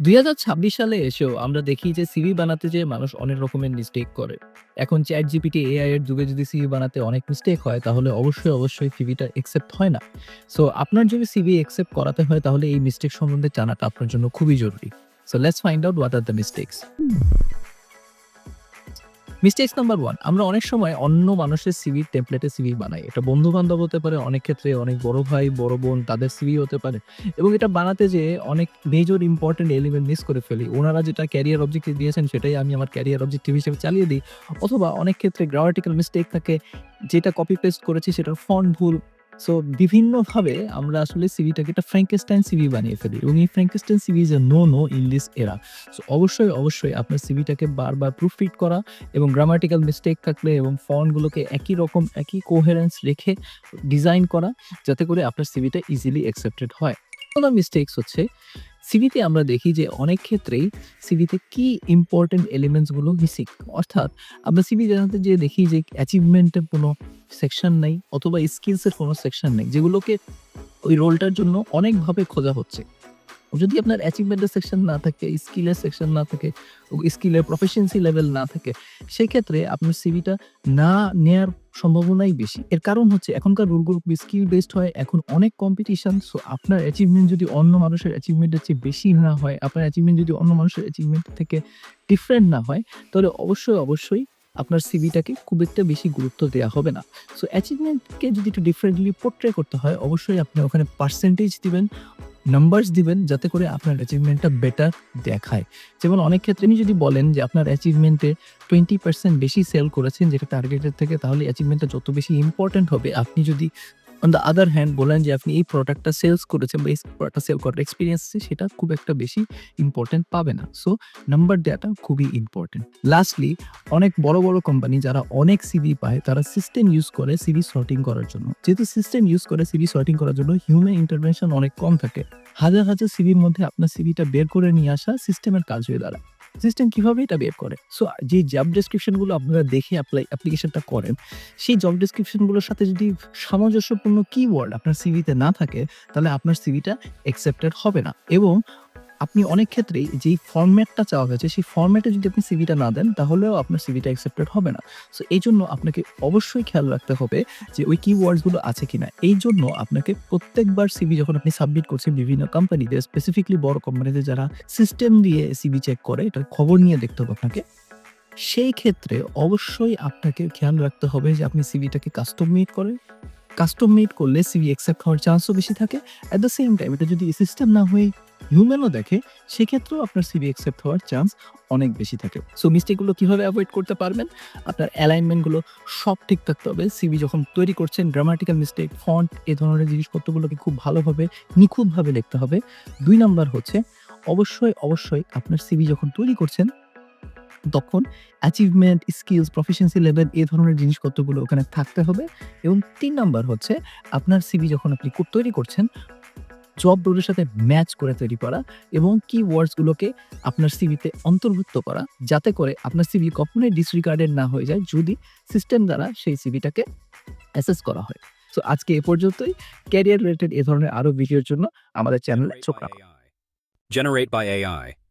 2026 সালে এসেও আমরা দেখি যে সিভি বানাতে যেয়ে মানুষ অনেক রকমের মিস্টেক করে। এখন ChatGPT, AI এর যুগে যদি সিভি বানাতে অনেক মিস্টেক হয় তাহলে অবশ্যই সিভিটা অ্যাকসেপ্ট হয় না। সো আপনার যদি সিভি অ্যাকসেপ্ট করাতে হয় তাহলে এই মিস্টেক সম্বন্ধে জানাটা আপনার জন্য খুবই জরুরি। So let's find out what are the mistakes. Mistakes number 1, আমরা অনেক সময় অন্য মানুষের সিভি টেমপ্লেটে সিভি বানাই। এটা বন্ধু-বান্ধব হতে পারে, অনেক ক্ষেত্রে অনেক বড় ভাই, বড় বোন তাদের সিভি হতে পারে এবং এটা বানাতে যেয়ে অনেক মেজর ইম্পোর্টেন্ট এলিমেন্ট মিস করে ফেলি। ওনারা যেটা ক্যারিয়ার অবজেক্টিভ দিয়েছেন সেটাই আমি আমার ক্যারিয়ার অবজেক্টিভ হিসেবে চালিয়ে দিই। অথবা অনেক ক্ষেত্রে গ্রামাটিক্যাল মিস্টেক থাকে, যেটা কপি পেস্ট করেছি সেটার ফন্ট ভুল। সো বিভিন্নভাবে আমরা আসলে সিভিটাকে একটা ফ্র্যাঙ্কেস্টাইন সিভি বানিয়ে ফেলি এবং এই Frankenstein CV is a no in this era. So অবশ্যই আপনার সিভিটাকে বারবার প্রুফ রিড করা এবং গ্রামাটিক্যাল মিস্টেক থাকলে এবং ফন্টগুলোকে একই রকম, একই কোহেরেন্স রেখে ডিজাইন করা, যাতে করে আপনার সিভিটা ইজিলি অ্যাকসেপ্টেড হয়। অন্যান্য মিস্টেকস হচ্ছে সিভিতে আমরা দেখি যে অনেক ক্ষেত্রেই সিভিতে কি ইম্পোর্টেন্ট এলিমেন্টস গুলো মিসিং। অর্থাৎ আমরা সিভি জানাতে যেয়ে দেখি যে অ্যাচিভমেন্টের কোনো সেকশন নাই অথবা স্কিলস এর কোনো সেকশন নেই, যেগুলোকে ওই রোলটার জন্য অনেকভাবে খোঁজা হচ্ছে। যদি আপনার অ্যাচিভমেন্টের সেকশন না থাকে, স্কিলের সেকশন না থাকে, স্কিলের প্রফিসিয়েন্সি লেভেল না থাকে, সেক্ষেত্রে আপনার সিভিটা না নেয়ার সম্ভাবনাই বেশি। এর কারণ হচ্ছে এখনকার রুলগুলো খুবই স্কিল বেসড হয়। এখন অনেক কম্পিটিশন। সো আপনার অ্যাচিভমেন্ট যদি অন্য মানুষের অ্যাচিভমেন্টের চেয়ে বেশি না হয়, আপনার অ্যাচিভমেন্ট যদি অন্য মানুষের অ্যাচিভমেন্ট থেকে ডিফারেন্ট না হয়, তাহলে অবশ্যই আপনার সিভিটাকে খুব একটা বেশি গুরুত্ব দেয়া হবে না। সো অ্যাচিভমেন্টকে যদি একটু ডিফারেন্টলি পোর্ট্রে করতে হয়, অবশ্যই আপনি ওখানে পার্সেন্টেজ দিবেন, নাম্বারস দিবেন, যাতে করে আপনার অ্যাচিভমেন্টটা বেটার দেখায়। যেমন অনেক ক্ষেত্রে আপনি যদি বলেন যে আপনার অ্যাচিভমেন্টে 20% বেশি সেল করেছেন যেটা টার্গেটের থেকে, তাহলে অ্যাচিভমেন্টটা যত বেশি ইম্পোর্টেন্ট হবে। আপনি যদি অন দ্য আদার হ্যান্ড বলেন যে আপনি এই প্রোডাক্টটা সেলস করেছেন বা এই প্রোডাক্টটা সেল করার এক্সপেরিয়েন্স আছে, সেটা খুব একটা বেশি ইম্পোর্টেন্ট পাবে না। সো নাম্বার দেওয়াটা খুবই ইম্পোর্টেন্ট। লাস্টলি, অনেক বড় কোম্পানি যারা অনেক সিভি পায় তারা সিস্টেম ইউজ করে সিভি সর্টিং করার জন্য। যেহেতু সিস্টেম ইউজ করে সিভি সর্টিং করার জন্য হিউম্যান ইন্টারভেনশন অনেক কম থাকে। হাজার সিভির মধ্যে আপনার সিভিটা বের করে নিয়ে আসা সিস্টেমের কাজ হয়ে দাঁড়ায়। সিস্টেম কিভাবে এটা বের করে? সো যে জব ডেসক্রিপশন গুলো আপনারা দেখে অ্যাপ্লিকেশনটা করেন, সেই জব ডেসক্রিপশন গুলোর সাথে যদি সামঞ্জস্যপূর্ণ কিওয়ার্ড আপনার সিভিতে না থাকে, তাহলে আপনার সিভিটা অ্যাকসেপ্টেড হবে না। এবং আপনি অনেক ক্ষেত্রেই যেই ফরম্যাটটা চাওয়া হয়েছে, সেই ফরম্যাটে যদি আপনি সিভিটা না দেন, তাহলেও আপনার সিভিটা অ্যাকসেপ্টেড হবে না। সো এইজন্য আপনাকে অবশ্যই খেয়াল রাখতে হবে যে ওই কিওয়ার্ডস গুলো আছে কিনা। এইজন্য আপনাকে প্রত্যেকবার সিভি যখন আপনি সাবমিট করছেন বিভিন্ন কোম্পানিতে, স্পেসিফিকলি বড় কোম্পানিতে যারা সিস্টেম দিয়ে সিভি চেক করে, এটার খবর নিয়ে দেখতে হবে আপনাকে। সেই ক্ষেত্রে অবশ্যই আপনাকে খেয়াল রাখতে হবে যে আপনি সিভিটাকে কাস্টম মেড করেন। কাস্টম মেড করলে সিভি অ্যাকসেপ্ট হওয়ার চান্সও বেশি থাকে। এট দ্য সেম টাইম এটা যদি সিস্টেম না হয়ে হিউম্যানও দেখে, সেক্ষেত্রেও আপনার সিভি অ্যাকসেপ্ট হওয়ার চান্স অনেক বেশি থাকে। সো মিস্টেকগুলো কিভাবে এভয়েড করতে পারবেন? আপনার অ্যালাইনমেন্ট গুলো সব ঠিক থাকতে হবে। সিভি যখন তৈরি করছেন গ্রামাটিক্যাল মিস্টেক, ফন্ট এ ধরনের জিনিসপত্রগুলোকে খুব ভালোভাবে নিখুঁতভাবে লিখতে হবে। ২ নাম্বার হচ্ছে অবশ্যই আপনার সিভি যখন তৈরি করছেন তখন অ্যাচিভমেন্ট, স্কিলস, প্রফিসিয়েন্সি লেভেল এ ধরনের জিনিসপত্রগুলো ওখানে থাকতে হবে। এবং ৩ নাম্বার হচ্ছে আপনার সিভি যখন আপনি তৈরি করছেন, জব রোলের সাথে ম্যাচ করে তৈরি করা এবং কিওয়ার্ডস গুলোকে আপনার সিভিতে অন্তর্ভুক্ত করা, যাতে করে আপনার সিভি কখনোই ডিসরিগার্ডেড না হয়ে যায় যদি সিস্টেম দ্বারা সেই সিভিটাকে অ্যাসেস করা হয়। সো আজকে এ পর্যন্তই। ক্যারিয়ার রিলেটেড এ ধরনের আরো ভিডিওর জন্য আমাদের চ্যানেলে চোখ রাখুন। Generate by AI.